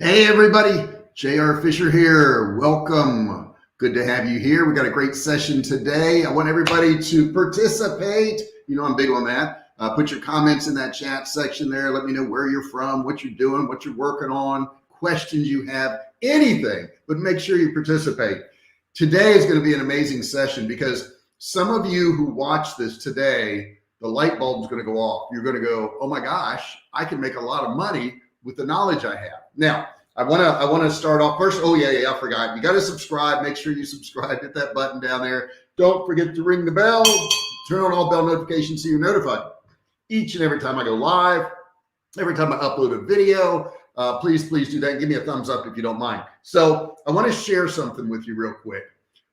Hey everybody, JR Fisher here. Welcome. Good to have you here. We got a great session today. I want everybody to participate. You know I'm big on that. Put your comments in that chat section there. Let me know where you're from, what you're doing, what you're working on, questions you have, anything, but make sure you participate. Today is going to be an amazing session because some of you who watch this today, the light bulb is going to go off. You're going to go, oh my gosh, I can make a lot of money with the knowledge I have. Now, I want to start off first. Oh yeah, I forgot. You got to subscribe. Make sure you subscribe. Hit that button down there. Don't forget to ring the bell. Turn on all bell notifications so you're notified each and every time I go live, every time I upload a video. Please do that. Give me a thumbs up if you don't mind. So I want to share something with you real quick.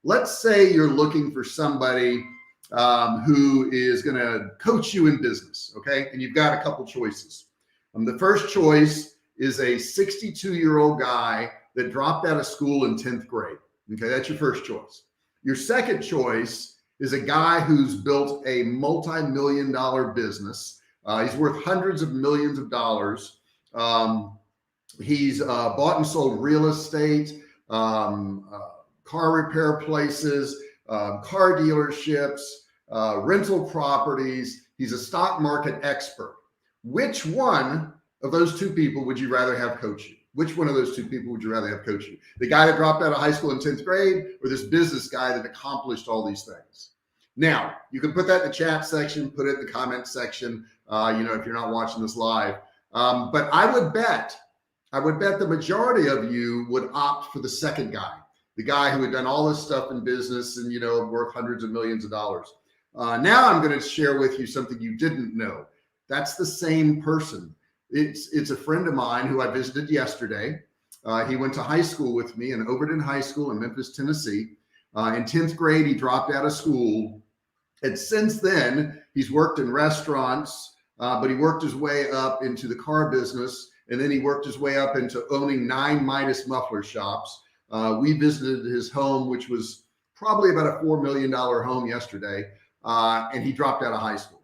Let's say you're looking for somebody who is going to coach you in business, okay? And you've got a couple choices. The first choice is a 62-year-old guy that dropped out of school in 10th grade. Okay, that's your first choice. Your second choice is a guy who's built a multi-million-dollar business. He's worth hundreds of millions of dollars. He's bought and sold real estate, car repair places, car dealerships, rental properties. He's a stock market expert. Which one of those two people would you rather have coach you? Which one of those two people would you rather have coach you? The guy that dropped out of high school in 10th grade or this business guy that accomplished all these things? Now, you can put that in the chat section, put it in the comment section, if you're not watching this live. But I would bet the majority of you would opt for the second guy, the guy who had done all this stuff in business and, worth hundreds of millions of dollars. Now I'm going to share with you something you didn't know. That's the same person. It's a friend of mine who I visited yesterday. He went to high school with me in Overton High School in Memphis, Tennessee. In 10th grade, he dropped out of school. And since then, he's worked in restaurants, but he worked his way up into the car business. And then he worked his way up into owning 9 Midas muffler shops. We visited his home, which was probably about a $4 million home yesterday. And he dropped out of high school.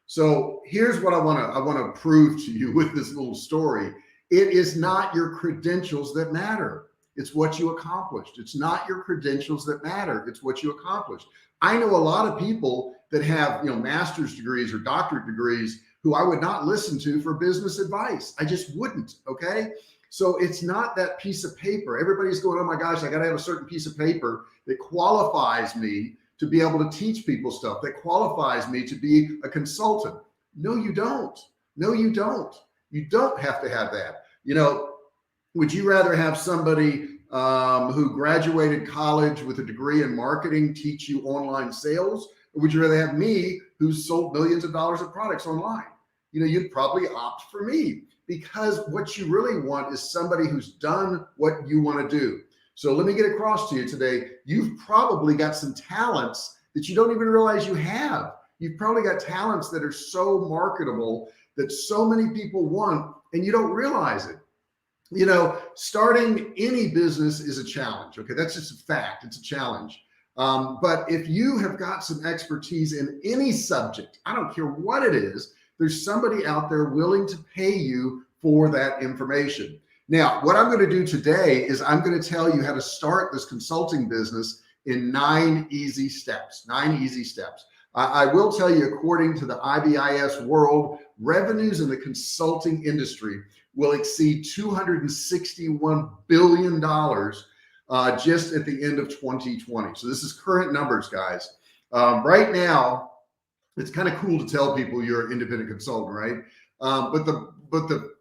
So here's what I want to prove to you with this little story. It is not your credentials that matter. It's what you accomplished. It's not your credentials that matter. It's what you accomplished. I know a lot of people that have, master's degrees or doctorate degrees who I would not listen to for business advice. I just wouldn't. Okay. So it's not that piece of paper. Everybody's going, oh my gosh, I got to have a certain piece of paper that qualifies me to be able to teach people stuff, that qualifies me to be a consultant. No, you don't. No, you don't. You don't have to have that. Would you rather have somebody who graduated college with a degree in marketing teach you online sales? Or would you rather have me who's sold millions of dollars of products online? You'd probably opt for me because what you really want is somebody who's done what you want to do. So let me get across to you today. You've probably got some talents that you don't even realize you have. You've probably got talents that are so marketable that so many people want, and you don't realize it. Starting any business is a challenge. Okay, that's just a fact. It's a challenge. But if you have got some expertise in any subject, I don't care what it is, there's somebody out there willing to pay you for that information. Now, what I'm going to do today is I'm going to tell you how to start this consulting business in 9 easy steps. 9 easy steps. I will tell you, according to the IBIS world, revenues in the consulting industry will exceed $261 billion just at the end of 2020. So this is current numbers, guys. Right now, it's kind of cool to tell people you're an independent consultant, right? But the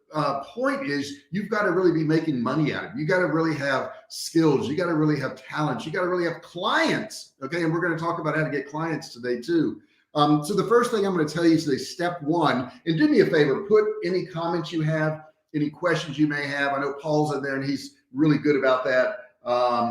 point is you've got to really be making money at it. You got to really have skills. You got to really have talents. You got to really have clients. Okay. And we're going to talk about how to get clients today too. So the first thing I'm going to tell you today, step 1, and do me a favor, put any comments you have, any questions you may have. I know Paul's in there and he's really good about that.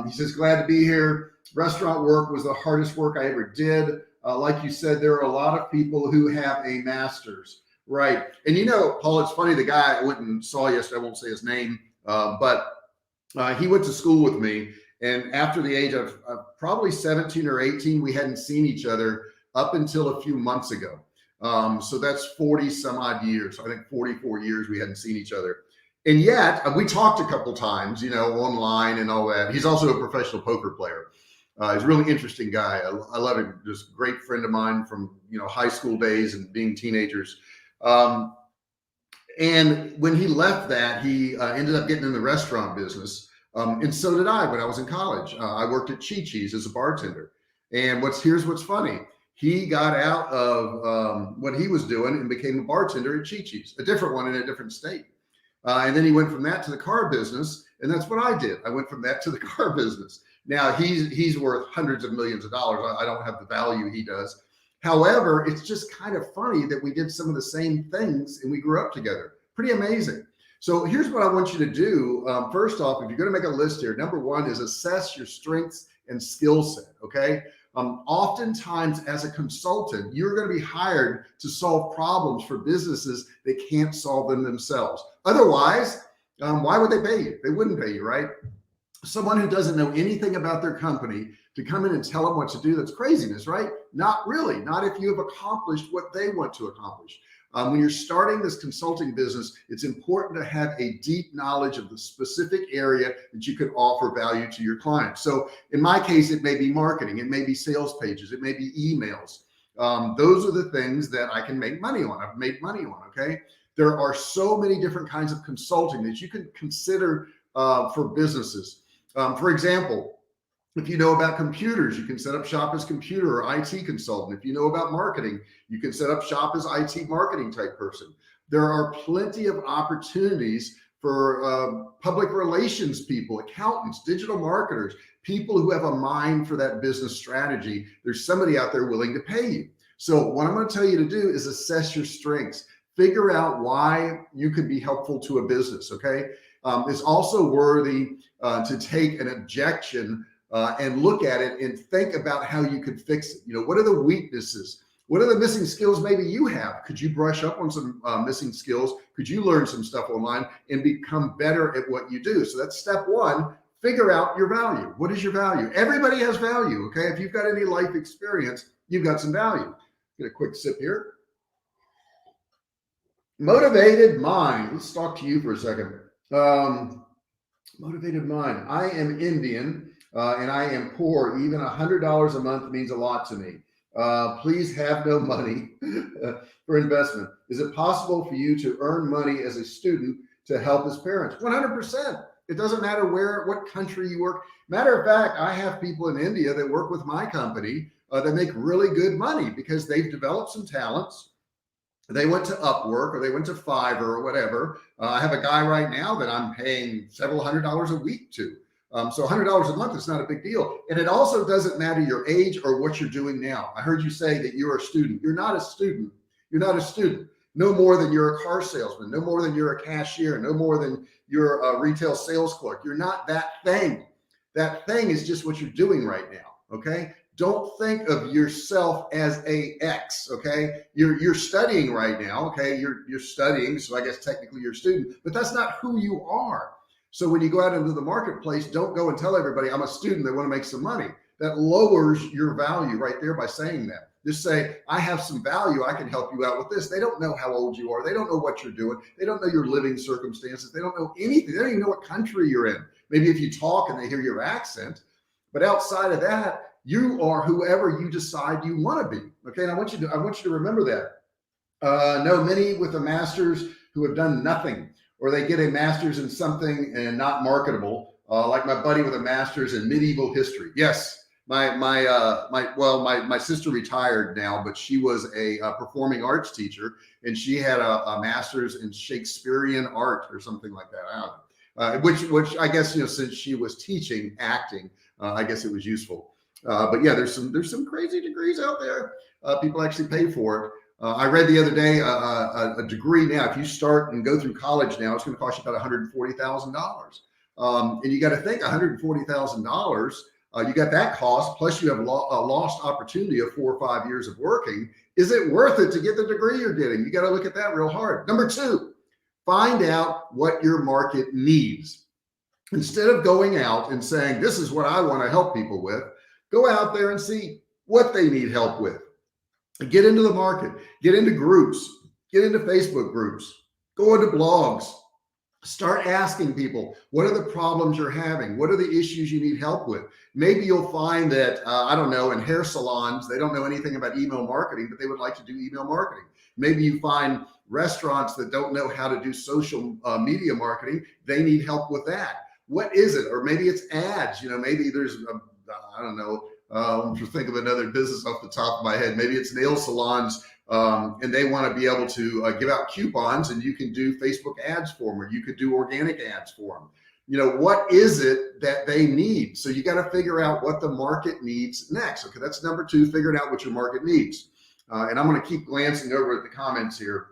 He says, glad to be here. Restaurant work was the hardest work I ever did. Like you said, there are a lot of people who have a master's. Right. And Paul, it's funny, the guy I went and saw yesterday, I won't say his name, but he went to school with me. And after the age of probably 17 or 18, we hadn't seen each other up until a few months ago. So that's 40 some odd years. I think 44 years we hadn't seen each other. And yet we talked a couple times, online and all that. He's also a professional poker player. He's a really interesting guy. I love him. Just great friend of mine from high school days and being teenagers. And when he left that, he ended up getting in the restaurant business. And so did I when I was in college. I worked at Chi-Chi's as a bartender. And here's what's funny. He got out of what he was doing and became a bartender at Chi-Chi's, a different one in a different state. And then he went from that to the car business. And that's what I did. I went from that to the car business. Now he's worth hundreds of millions of dollars. I don't have the value he does. However, it's just kind of funny that we did some of the same things and we grew up together. Pretty amazing. So here's what I want you to do. First off, if you're going to make a list here, number one is assess your strengths and skill set. Okay. Oftentimes as a consultant, you're going to be hired to solve problems for businesses that can't solve them themselves. Otherwise, why would they pay you? They wouldn't pay you, right? Someone who doesn't know anything about their company to come in and tell them what to do, that's craziness, right? Not really, not if you have accomplished what they want to accomplish. When you're starting this consulting business, it's important to have a deep knowledge of the specific area that you can offer value to your clients. So in my case, it may be marketing, it may be sales pages, it may be emails. Those are the things that I can make money on. I've made money on, okay? There are so many different kinds of consulting that you can consider for businesses. For example, if you know about computers, you can set up shop as computer or IT consultant. If you know about marketing, you can set up shop as IT marketing type person. There are plenty of opportunities for public relations people, accountants, digital marketers, people who have a mind for that business strategy. There's somebody out there willing to pay you. So what I'm going to tell you to do is assess your strengths. Figure out why you could be helpful to a business, okay? It's also worthy to take an objection and look at it and think about how you could fix it. What are the weaknesses? What are the missing skills maybe you have? Could you brush up on some missing skills? Could you learn some stuff online and become better at what you do? So that's step one. Figure out your value. What is your value? Everybody has value, okay? If you've got any life experience, you've got some value. Get a quick sip here. Motivated mind. Let's talk to you for a second. Motivated mind. I am Indian. And I am poor. Even $100 a month means a lot to me. Please have no money for investment. Is it possible for you to earn money as a student to help his parents? 100%. It doesn't matter what country you work. Matter of fact, I have people in India that work with my company that make really good money because they've developed some talents. They went to Upwork or they went to Fiverr or whatever. I have a guy right now that I'm paying several $100s a week to. So $100 a month is not a big deal. And it also doesn't matter your age or what you're doing now. I heard you say that you're a student. You're not a student. You're not a student. No more than you're a car salesman, no more than you're a cashier, no more than you're a retail sales clerk. You're not that thing. That thing is just what you're doing right now. Okay. Don't think of yourself as a X. Okay. You're studying right now. Okay. You're studying. So I guess technically you're a student, but that's not who you are. So when you go out into the marketplace, don't go and tell everybody I'm a student that want to make some money. That lowers your value right there by saying that. Just say, I have some value. I can help you out with this. They don't know how old you are. They don't know what you're doing. They don't know your living circumstances. They don't know anything. They don't even know what country you're in. Maybe if you talk and they hear your accent, but outside of that, you are whoever you decide you want to be. Okay. And I want you to remember that. Know many with a master's who have done nothing, or they get a master's in something and not marketable, like my buddy with a master's in medieval history. Yes, my sister retired now, but she was a performing arts teacher, and she had a master's in Shakespearean art or something like that. I don't know. Which I guess since she was teaching acting, I guess it was useful. But yeah, there's some crazy degrees out there. People actually pay for it. I read the other day a degree now, if you start and go through college now, it's going to cost you about $140,000. And you got to think $140,000, you got that cost, plus you have a lost opportunity of 4 or 5 years of working. Is it worth it to get the degree you're getting? You got to look at that real hard. Number two, find out what your market needs. Instead of going out and saying, this is what I want to help people with, go out there and see what they need help with. Get into the market, get into groups, get into Facebook groups, go into blogs, Start asking people, what are the problems you're having? What are the issues you need help with? Maybe you'll find that, I don't know, in hair salons, they don't know anything about email marketing, but they would like to do email marketing. Maybe you find restaurants that don't know how to do social media marketing. They need help with that. What is it? Or maybe it's ads. Maybe there's, I don't know, I'm trying to think of another business off the top of my head. Maybe it's nail salons, and they want to be able to give out coupons, and you can do Facebook ads for them, or you could do organic ads for them. What is it that they need? So you got to figure out what the market needs next. Okay, that's number two, figuring out what your market needs. And I'm going to keep glancing over at the comments here.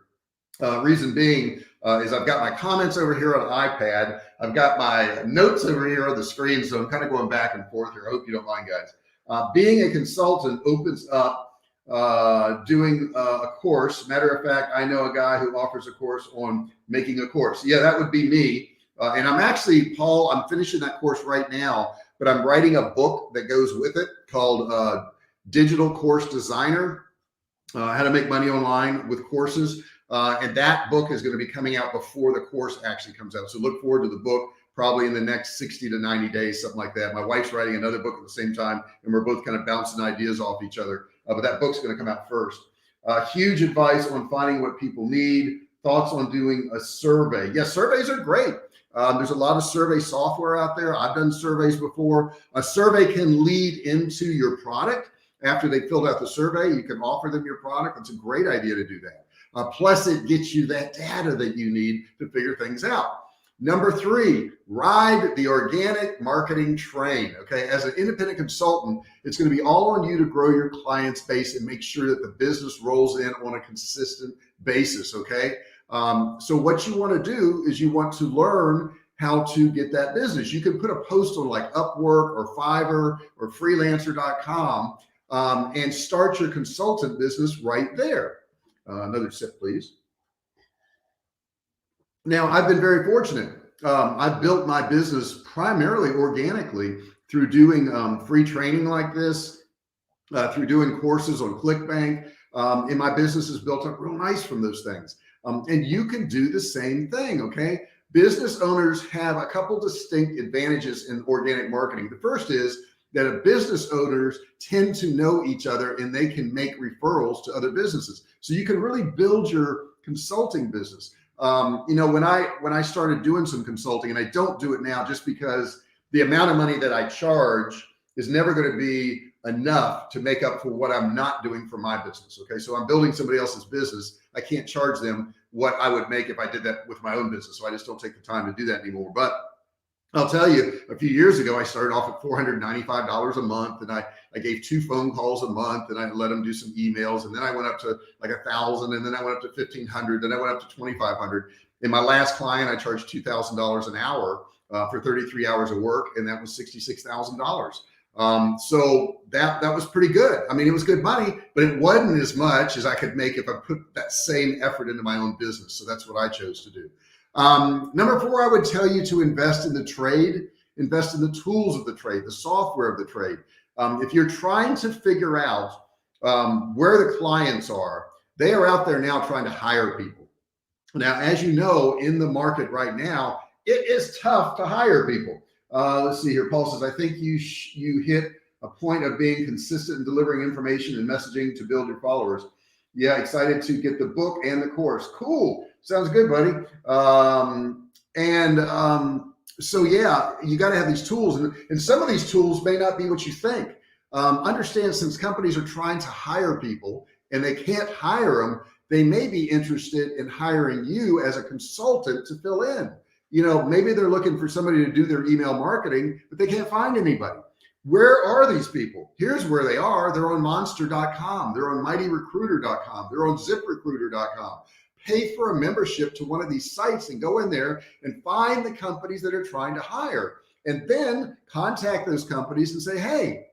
Reason being is I've got my comments over here on iPad. I've got my notes over here on the screen. So I'm kind of going back and forth here. I hope you don't mind, guys. Being a consultant opens up doing a course. Matter of fact, I know a guy who offers a course on making a course. Yeah, that would be me. And I'm actually, Paul, I'm finishing that course right now, but I'm writing a book that goes with it called Digital Course Designer, How to Make Money Online with Courses. And that book is going to be coming out before the course actually comes out. So look forward to the book probably in the next 60 to 90 days, something like that. My wife's writing another book at the same time, and we're both kind of bouncing ideas off each other. But that book's going to come out first. Huge advice on finding what people need. Thoughts on doing a survey. Yes, surveys are great. There's a lot of survey software out there. I've done surveys before. A survey can lead into your product. After they filled out the survey, you can offer them your product. It's a great idea to do that. Plus, it gets you that data that you need to figure things out. Number three, ride the organic marketing train. Okay, as an independent consultant, it's going to be all on you to grow your client's base and make sure that the business rolls in on a consistent basis. Okay, so what you want to do is you want to learn how to get that business. You can put a post on like Upwork or Fiverr or freelancer.com and start your consultant business right there. Another sip, please. Now, I've been very fortunate. I've built my business primarily organically through doing free training like this, through doing courses on ClickBank. And my business is built up real nice from those things. And you can do the same thing, okay? Business owners have a couple distinct advantages in organic marketing. The first is that business owners tend to know each other and they can make referrals to other businesses. So you can really build your consulting business. When I started doing some consulting, and I don't do it now just because the amount of money that I charge is never going to be enough to make up for what I'm not doing for my business. Okay. So I'm building somebody else's business. I can't charge them what I would make if I did that with my own business. So I just don't take the time to do that anymore. But I'll tell you, a few years ago, I started off at $495 a month, and I gave 2 phone calls a month, and I let them do some emails, and then I went up to like 1,000, and then I went up to 1,500, then I went up to 2,500. In my last client, I charged $2,000 an hour for 33 hours of work, and that was $66,000. So that was pretty good. I mean, it was good money, but it wasn't as much as I could make if I put that same effort into my own business. So that's what I chose to do. Number 4, I would tell you to invest in the trade, invest in the tools of the trade, the software of the trade. If you're trying to figure out where the clients are, they are out there now trying to hire people. Now, as you know, in the market right now, it is tough to hire people. Let's see here. Paul says, I think you hit a point of being consistent in delivering information and messaging to build your followers. Yeah, excited to get the book and the course. Cool. Sounds good, buddy. So yeah, you got to have these tools, and some of these tools may not be what you think. Understand, since companies are trying to hire people and they can't hire them, they may be interested in hiring you as a consultant to fill in. Maybe they're looking for somebody to do their email marketing, but they can't find anybody. Where are these people? Here's where they are. They're on monster.com. They're on mightyrecruiter.com. They're on ziprecruiter.com. Pay for a membership to one of these sites and go in there and find the companies that are trying to hire, and then contact those companies and say, hey,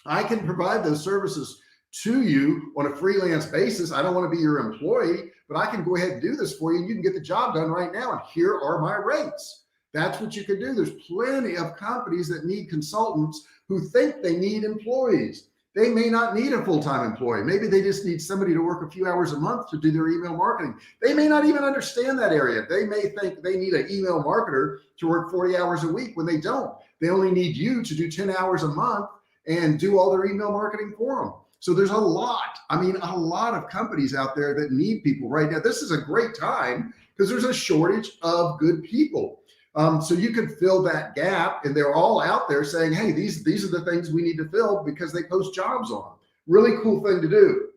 I can provide those services to you on a freelance basis. I don't want to be your employee, but I can go ahead and do this for you, and you can get the job done right now, and here are my rates. That's what you can do. There's plenty of companies that need consultants who think they need employees. They may not need a full-time employee. Maybe they just need somebody to work a few hours a month to do their email marketing. They may not even understand that area. They may think they need an email marketer to work 40 hours a week when they don't. They only need you to do 10 hours a month and do all their email marketing for them. So there's a lot of companies out there that need people right now. This is a great time because there's a shortage of good people. So you can fill that gap, and they're all out there saying, hey, these are the things we need to fill because they post jobs on them. Really cool thing to do.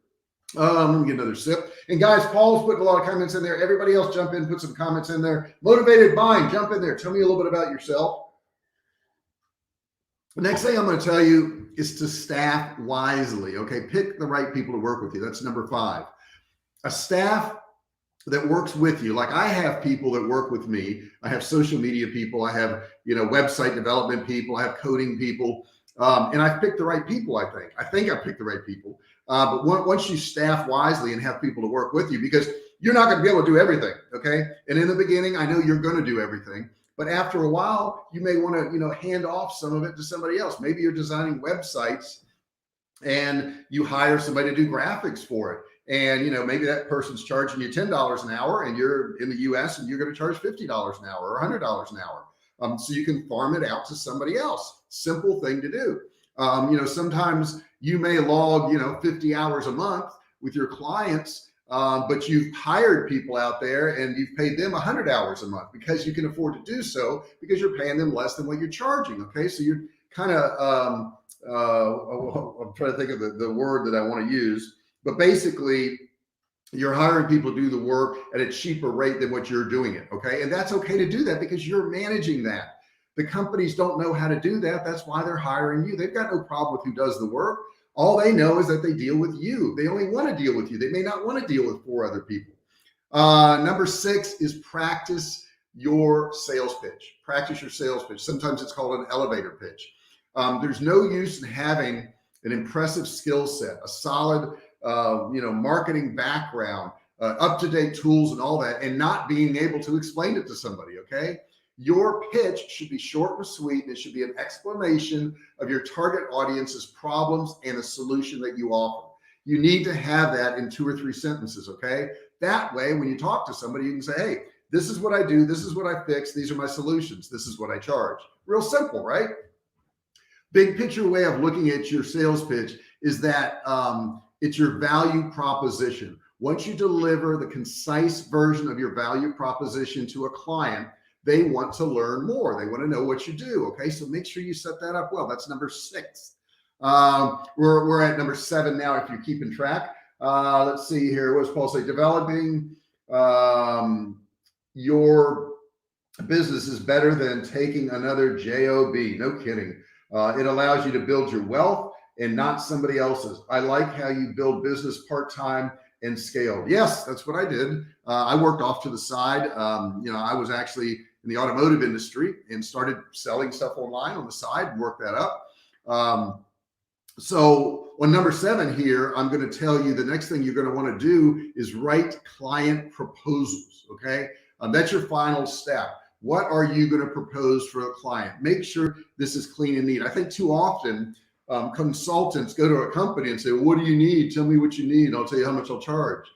Let me get another sip. And guys, Paul's putting a lot of comments in there. Everybody else jump in, put some comments in there. Motivated Buying, jump in there. Tell me a little bit about yourself. The next thing I'm going to tell you is to staff wisely. Okay, pick the right people to work with you. That's number 5. A staff that works with you. Like I have people that work with me. I have social media people. I have, website development people. I have coding people. And I've picked the right people, I think. I think I've picked the right people. But once you staff wisely and have people to work with you, because you're not going to be able to do everything, okay? And in the beginning, I know you're going to do everything. But after a while, you may want to, hand off some of it to somebody else. Maybe you're designing websites and you hire somebody to do graphics for it. And, maybe that person's charging you $10 an hour and you're in the US and you're going to charge $50 an hour or $100 an hour. So you can farm it out to somebody else. Simple thing to do. Sometimes you may log, 50 hours a month with your clients, but you've hired people out there and you've paid them 100 hours a month because you can afford to do so because you're paying them less than what you're charging. Okay. So you're kind of, I'm trying to think of the word that I want to use. But basically, you're hiring people to do the work at a cheaper rate than what you're doing it, okay? And that's okay to do that because you're managing that. The companies don't know how to do that. That's why they're hiring you. They've got no problem with who does the work. All they know is that they deal with you. They only want to deal with you. They may not want to deal with 4 other people. Number 6 is practice your sales pitch. Practice your sales pitch. Sometimes it's called an elevator pitch. There's no use in having an impressive skill set, a solid marketing background, up-to-date tools and all that, and not being able to explain it to somebody, okay? Your pitch should be short and sweet, and it should be an explanation of your target audience's problems and a solution that you offer. You need to have that in 2 or 3 sentences, okay? That way, when you talk to somebody, you can say, hey, this is what I do, this is what I fix, these are my solutions, this is what I charge. Real simple, right? Big picture way of looking at your sales pitch is that it's your value proposition. Once you deliver the concise version of your value proposition to a client, they want to learn more. They want to know what you do. Okay, so make sure you set that up well. That's number 6. We're at number 7 now, if you're keeping track. Let's see here. What does Paul say? Developing your business is better than taking another job. No kidding. It allows you to build your wealth and not somebody else's. I like how you build business part-time and scaled. Yes, that's what I did. I worked off to the side. I was actually in the automotive industry and started selling stuff online on the side and worked that up. So on number 7 here, I'm going to tell you the next thing you're going to want to do is write client proposals. Okay. That's your final step. What are you going to propose for a client? Make sure this is clean and neat. I think too often consultants go to a company and say, well, what do you need? Tell me what you need. I'll tell you how much I'll charge.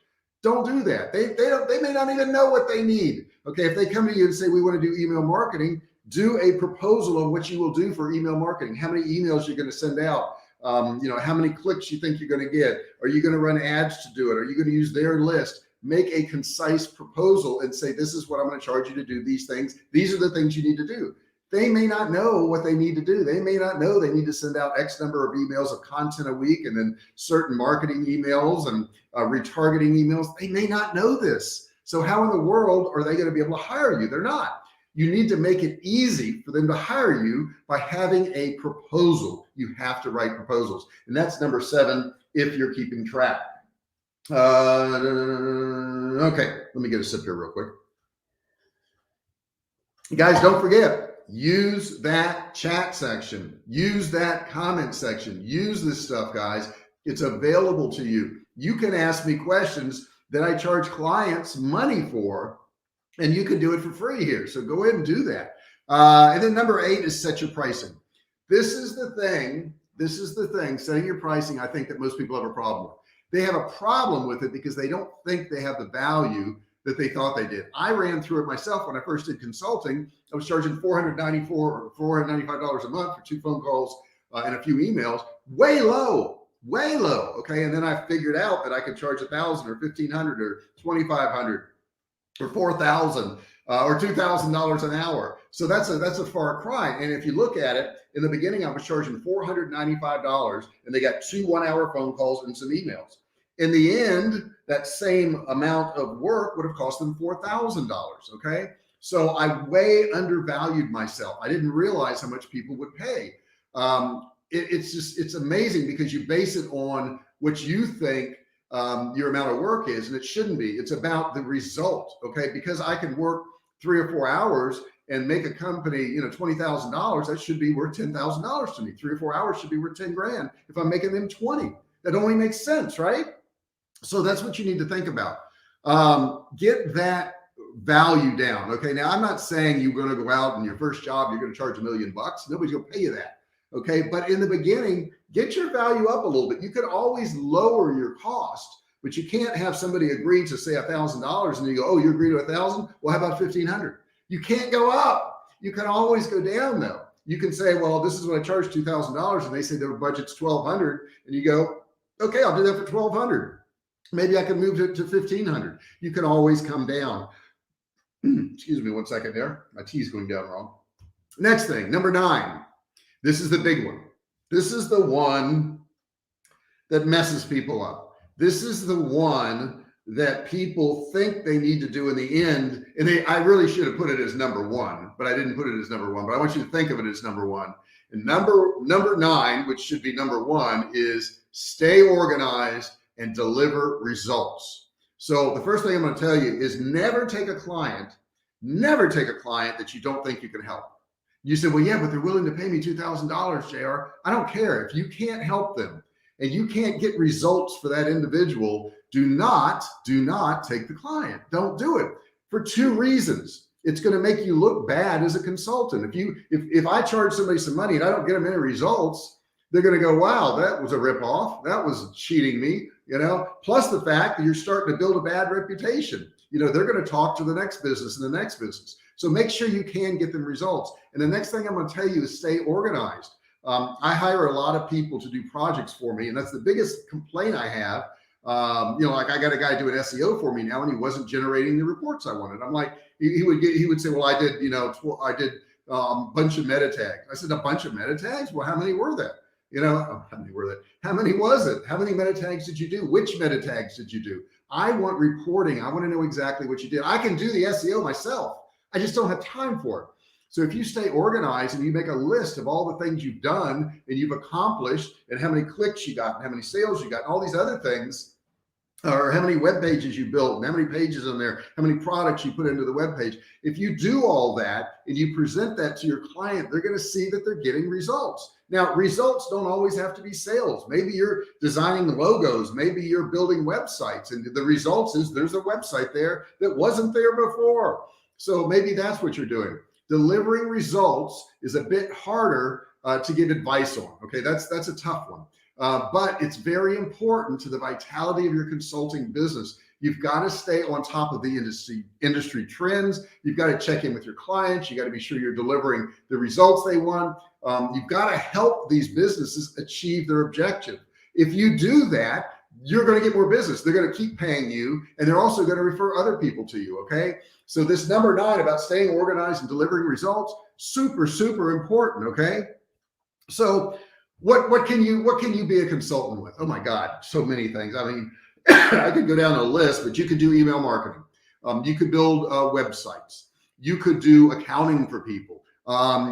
Don't do that. They may not even know what they need. Okay. If they come to you and say, we want to do email marketing, do a proposal of what you will do for email marketing. How many emails you're going to send out? How many clicks you think you're going to get? Are you going to run ads to do it? Are you going to use their list? Make a concise proposal and say, this is what I'm going to charge you to do these things. These are the things you need to do. They may not know what they need to do. They may not know they need to send out X number of emails of content a week and then certain marketing emails and retargeting emails. They may not know this. So how in the world are they going to be able to hire you? They're not. You need to make it easy for them to hire you by having a proposal. You have to write proposals. And that's number 7 if you're keeping track. Okay, let me get a sip here real quick. Guys, don't forget, use that chat section, use that comment section, use this stuff, guys. It's available to you. You can ask me questions that I charge clients money for, and you can do it for free here. So go ahead and do that. And then number 8 is set your pricing. This is the thing is the thing, setting your pricing, I think that most people have a problem with. They have a problem with it because they don't think they have the value that they thought they did. I ran through it myself when I first did consulting. I was charging $494 or $495 a month for 2 phone calls and a few emails, way low, way low. Okay. And then I figured out that I could charge $1,000 or $1,500 or $2,500 or $4,000 or $2,000 an hour. So that's a far cry. And if you look at it, in the beginning, I was charging $495, and they got 2 1-hour phone calls and some emails. In the end, that same amount of work would have cost them $4,000. Okay, so I way undervalued myself. I didn't realize how much people would pay. It's amazing because you base it on what you think your amount of work is, and it shouldn't be. It's about the result. Okay, because I can work 3 or 4 hours and make a company, $20,000, that should be worth $10,000 to me. 3 or 4 hours should be worth 10 grand if I'm making them 20. That only makes sense, right? So that's what you need to think about. Get that value down. Okay, now I'm not saying you're going to go out and your first job you're going to charge $1 million. Nobody's going to pay you that. Okay, but in the beginning, get your value up a little bit. You could always lower your cost, but you can't have somebody agree to say $1,000 and you go, oh, you agree to 1,000? Well, how about 1,500? You can't go up. You can always go down though. You can say, well, this is what I charge $2,000, and they say their budget's 1,200, and you go, okay, I'll do that for 1,200. Maybe I can move it to 1,500. You can always come down. Excuse me 1 second there. My tea's going down wrong. Next thing, number 9. This is the big one. This is the one that messes people up. This is the one that people think they need to do in the end. And I really should have put it as number 1, but I didn't put it as number 1, but I want you to think of it as number 1. And number 9, which should be number 1, is stay organized and deliver results. So the first thing I'm going to tell you is never take a client that you don't think you can help. You said, well, yeah, but they're willing to pay me $2,000, JR. I don't care. If you can't help them and you can't get results for that individual, do not take the client. Don't do it for 2 reasons. It's going to make you look bad as a consultant. If I charge somebody some money and I don't get them any results, they're going to go, wow, that was a ripoff. That was cheating me, plus the fact that you're starting to build a bad reputation. They're going to talk to the next business and the next business. So make sure you can get them results. And the next thing I'm going to tell you is stay organized. I hire a lot of people to do projects for me, and that's the biggest complaint I have. Like I got a guy doing SEO for me now, and he wasn't generating the reports I wanted. I'm like, he would say, well, I did a bunch of meta tags. I said, a bunch of meta tags? Well, how many were there? How many were there? How many was it? How many meta tags did you do? Which meta tags did you do? I want reporting. I want to know exactly what you did. I can do the SEO myself. I just don't have time for it. So if you stay organized and you make a list of all the things you've done and you've accomplished and how many clicks you got and how many sales you got and all these other things, or how many web pages you built and how many pages in there, how many products you put into the web page. If you do all that and you present that to your client, they're going to see that they're getting results. Now, results don't always have to be sales. Maybe you're designing logos. Maybe you're building websites, and the results is there's a website there that wasn't there before. So maybe that's what you're doing. Delivering results is a bit harder to give advice on. Okay, that's a tough one. But it's very important to the vitality of your consulting business. You've got to stay on top of the industry trends. You've got to check in with your clients. You got to be sure you're delivering the results they want. You've got to help these businesses achieve their objective. If you do that, you're going to get more business. They're going to keep paying you, and they're also going to refer other people to you. Okay. So this number 9 about staying organized and delivering results, super, super important. Okay. So what can you be a consultant with? Oh my God, so many things. I mean, I could go down a list, but you could do email marketing. You could build websites. You could do accounting for people.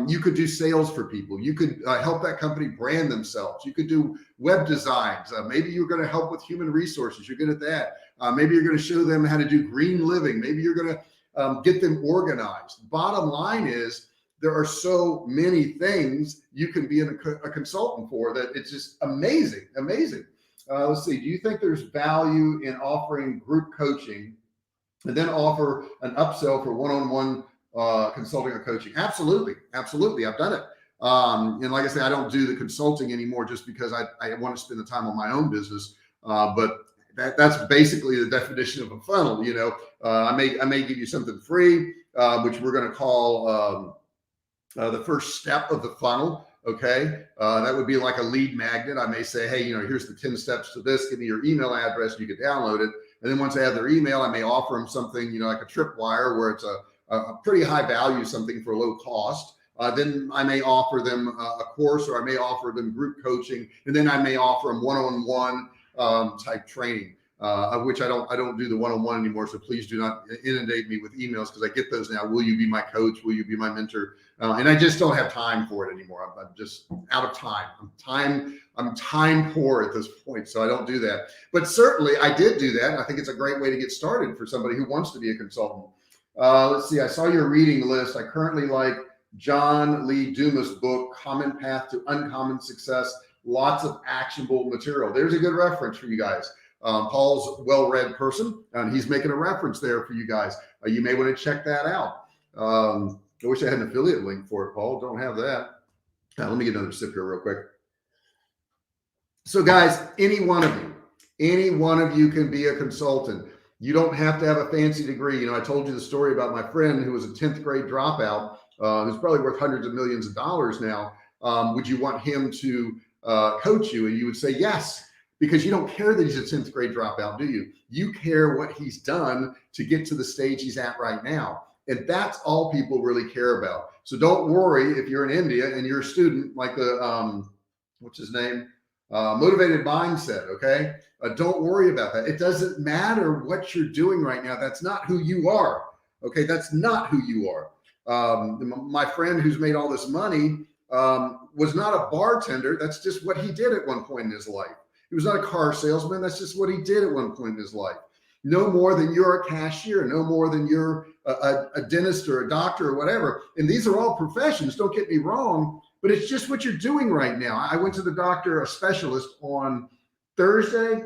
You could do sales for people. You could help that company brand themselves. You could do web designs. Maybe you're going to help with human resources. You're good at that. Maybe you're going to show them how to do green living. Maybe you're going to get them organized. Bottom line is, there are so many things you can be a consultant for that it's just amazing. Let's see. Do you think there's value in offering group coaching and then offer an upsell for one-on-one consulting or coaching? Absolutely. I've done it. And like I say, I don't do the consulting anymore just because I want to spend the time on my own business. But that's basically the definition of a funnel. I may give you something free, which we're going to call the first step of the funnel. Okay. That would be like a lead magnet. I may say, hey, here's the 10 steps to this. Give me your email address. You can download it. And then once I have their email, I may offer them something, like a tripwire where it's a pretty high value, something for low cost. Then I may offer them a course, or I may offer them group coaching. And then I may offer them one-on-one type training. Of which I don't do the one-on-one anymore. So please do not inundate me with emails, because I get those now. Will you be my coach? Will you be my mentor? And I just don't have time for it anymore. I'm just out of time. I'm time poor at this point, so I don't do that. But certainly I did do that. And I think it's a great way to get started for somebody who wants to be a consultant. Let's see. I saw your reading list. I currently like John Lee Dumas' book, Common Path to Uncommon Success. Lots of actionable material. There's a good reference for you guys. Paul's a well-read person, and he's making a reference there for you guys. You may want to check that out. I wish I had an affiliate link for it, Paul. Don't have that. Let me get another sip here real quick. So guys, any one of you can be a consultant. You don't have to have a fancy degree. I told you the story about my friend who was a 10th grade dropout, who's probably worth hundreds of millions of dollars now. Would you want him to coach you? And you would say yes, because you don't care that he's a 10th grade dropout, do you? You care what he's done to get to the stage he's at right now. And that's all people really care about. So don't worry if you're in India and you're a student like the, what's his name? Motivated Mindset, okay? Don't worry about that. It doesn't matter what you're doing right now. That's not who you are, okay? That's not who you are. My friend who's made all this money was not a bartender. That's just what he did at one point in his life. He was not a car salesman. That's just what he did at one point in his life. No more than you're a cashier, no more than you're a dentist or a doctor or whatever. And these are all professions, don't get me wrong, but it's just what you're doing right now. I went to the doctor, a specialist, on Thursday,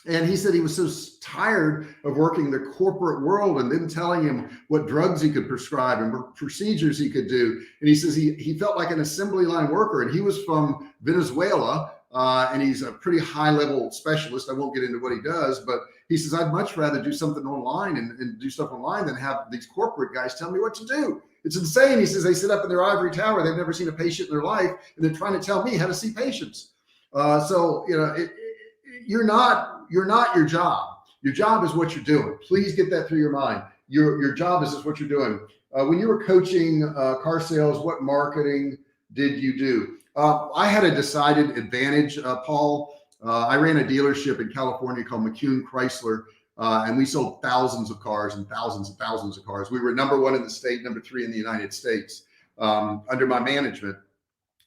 and he said he was so tired of working the corporate world and then telling him what drugs he could prescribe and procedures he could do. And he says he felt like an assembly line worker, and he was from Venezuela. And he's a pretty high level specialist. I won't get into what he does, but he says, I'd much rather do something online and do stuff online than have these corporate guys tell me what to do. It's insane. He says they sit up in their ivory tower. They've never seen a patient in their life, and they're trying to tell me how to see patients. You're not your job. Your job is what you're doing. Please get that through your mind. Your job is just what you're doing. When you were coaching car sales, what marketing did you do? I had a decided advantage, Paul. I ran a dealership in California called McCune Chrysler, and we sold thousands of cars and thousands of cars. We were number one in the state, number three in the United States under my management.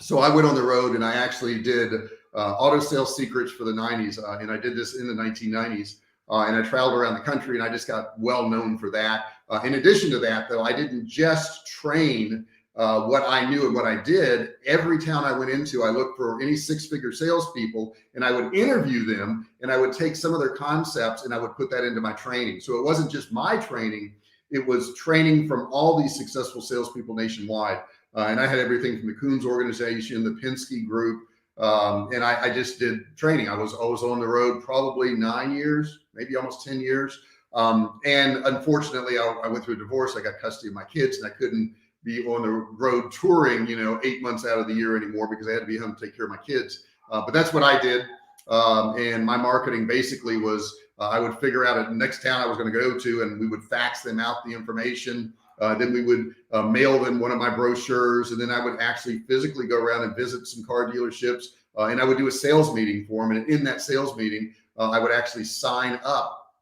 So I went on the road, and I actually did auto sales secrets for the 90s, and I did this in the 1990s. And I traveled around the country, and I just got well known for that. In addition to that, though, I didn't just train what I knew and what I did. Every town I went into, I looked for any six-figure salespeople, and I would interview them, and I would take some of their concepts and I would put that into my training. So it wasn't just my training, it was training from all these successful salespeople nationwide. And I had everything from the Coons organization, the Penske group, and I just did training. I was on the road probably 9 years, maybe almost 10 years. And unfortunately, I went through a divorce. I got custody of my kids, and I couldn't be on the road touring, 8 months out of the year anymore, because I had to be home to take care of my kids. But that's what I did. And my marketing basically was, I would figure out the next town I was going to go to, and we would fax them out the information. Then we would mail them one of my brochures, and then I would actually physically go around and visit some car dealerships, and I would do a sales meeting for them. And in that sales meeting, I would actually sign up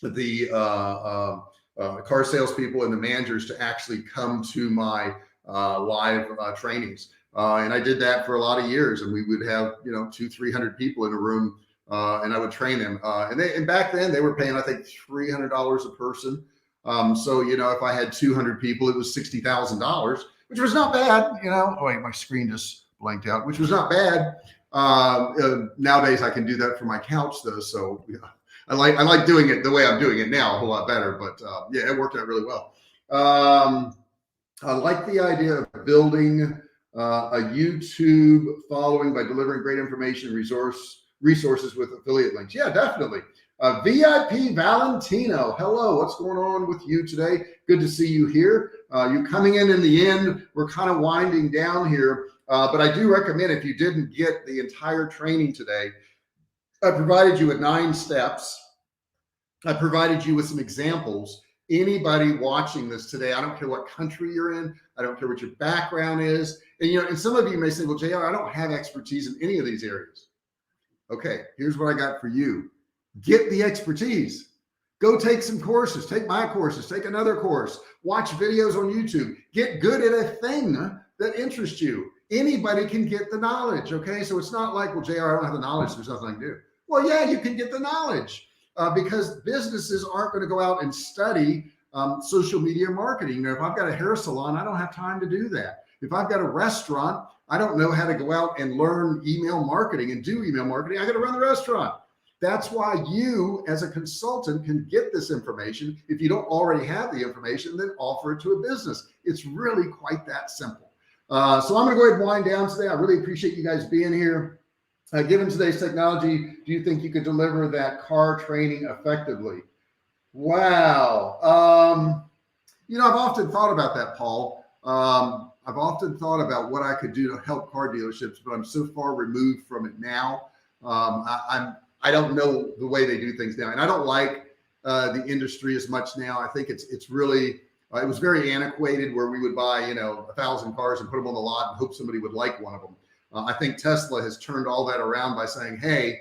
the car salespeople and the managers to actually come to my live trainings. And I did that for a lot of years, and we would have 200-300 people in a room, and I would train them. And back then they were paying, I think, $300 a person. So if I had 200 people, it was $60,000, which was not bad. Oh wait, my screen just blanked out, which was not bad. Nowadays I can do that from my couch though, so I like doing it the way I'm doing it now a whole lot better, but yeah, it worked out really well. I like the idea of building a YouTube following by delivering great information and resources with affiliate links. Yeah, definitely. VIP Valentino, hello, what's going on with you today? Good to see you here. You coming in the end. We're kind of winding down here, but I do recommend, if you didn't get the entire training today, I provided you with 9 steps. I provided you with some examples. Anybody watching this today, I don't care what country you're in, I don't care what your background is. And and some of you may say, well, JR, I don't have expertise in any of these areas. Okay, here's what I got for you. Get the expertise. Go take some courses, take my courses, take another course, watch videos on YouTube, get good at a thing that interests you. Anybody can get the knowledge. Okay, so it's not like, well, JR, I don't have the knowledge, there's nothing I can do. Well, yeah, you can get the knowledge. Because businesses aren't going to go out and study social media marketing. If I've got a hair salon, I don't have time to do that. If I've got a restaurant, I don't know how to go out and learn email marketing and do email marketing. I got to run the restaurant. That's why you, as a consultant, can get this information. If you don't already have the information, then offer it to a business. It's really quite that simple. So I'm going to go ahead and wind down today. I really appreciate you guys being here. Given today's technology, do you think you could deliver that car training effectively? Wow. I've often thought about that, Paul. I've often thought about what I could do to help car dealerships, but I'm so far removed from it now. I don't know the way they do things now, and I don't like the industry as much now. I think it's really it was very antiquated, where we would buy 1,000 cars and put them on the lot and hope somebody would like one of them. I think Tesla has turned all that around by saying, hey,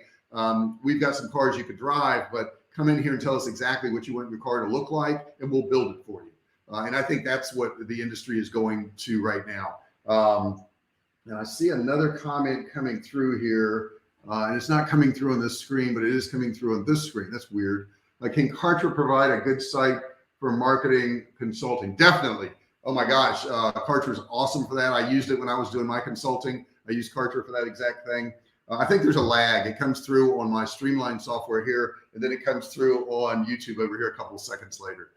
we've got some cars you could drive, but come in here and tell us exactly what you want your car to look like, and we'll build it for you. And I think that's what the industry is going to right now. And I see another comment coming through here, and it's not coming through on this screen, but it is coming through on this screen. That's weird. Can Kartra provide a good site for marketing consulting? Definitely. Oh my gosh, Kartra is awesome for that. I used it when I was doing my consulting. I use Kartra for that exact thing. I think there's a lag. It comes through on my Streamline software here, and then it comes through on YouTube over here a couple of seconds later.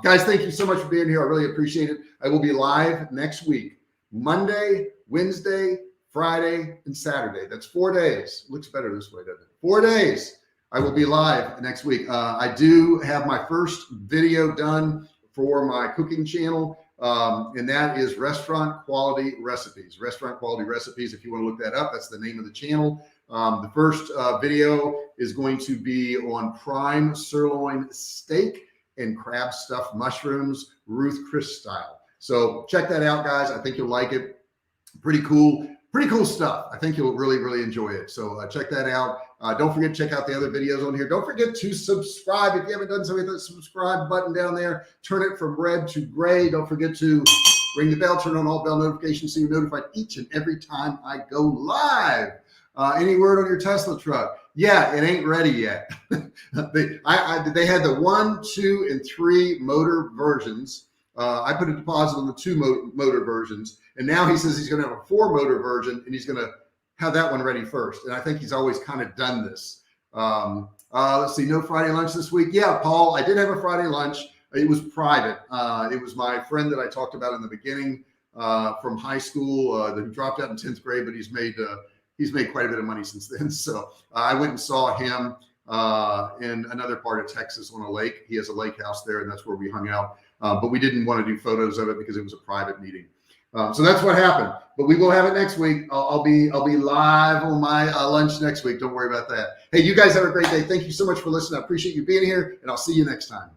Guys, thank you so much for being here. I really appreciate it. I will be live next week, Monday, Wednesday, Friday, and Saturday. That's 4 days. Looks better this way, doesn't it? 4 days. I will be live next week. I do have my first video done for my cooking channel. And that is Restaurant Quality Recipes. Restaurant Quality Recipes. If you want to look that up, that's the name of the channel. The first video is going to be on prime sirloin steak and crab stuffed mushrooms, Ruth Chris style. So check that out, guys. I think you'll like it. Pretty cool stuff. I think you'll really, really enjoy it. So check that out. Don't forget to check out the other videos on here. Don't forget to subscribe. If you haven't done so, hit the subscribe button down there. Turn it from red to gray. Don't forget to ring the bell, turn on all bell notifications so you're notified each and every time I go live. Any word on your Tesla truck? Yeah, it ain't ready yet. They had the 1, 2, and 3 motor versions. I put a deposit on the 2 motor versions, and now he says he's going to have a 4 motor version, and he's going to have that one ready first. And I think he's always kind of done this. Let's see, no Friday lunch this week. Yeah, Paul, I did have a Friday lunch. It was private. It was my friend that I talked about in the beginning from high school that dropped out in 10th grade, but he's made quite a bit of money since then. So I went and saw him in another part of Texas on a lake. He has a lake house there, and that's where we hung out. But we didn't want to do photos of it because it was a private meeting. So that's what happened. But we will have it next week. I'll be live on my lunch next week. Don't worry about that. Hey, you guys have a great day. Thank you so much for listening. I appreciate you being here, and I'll see you next time.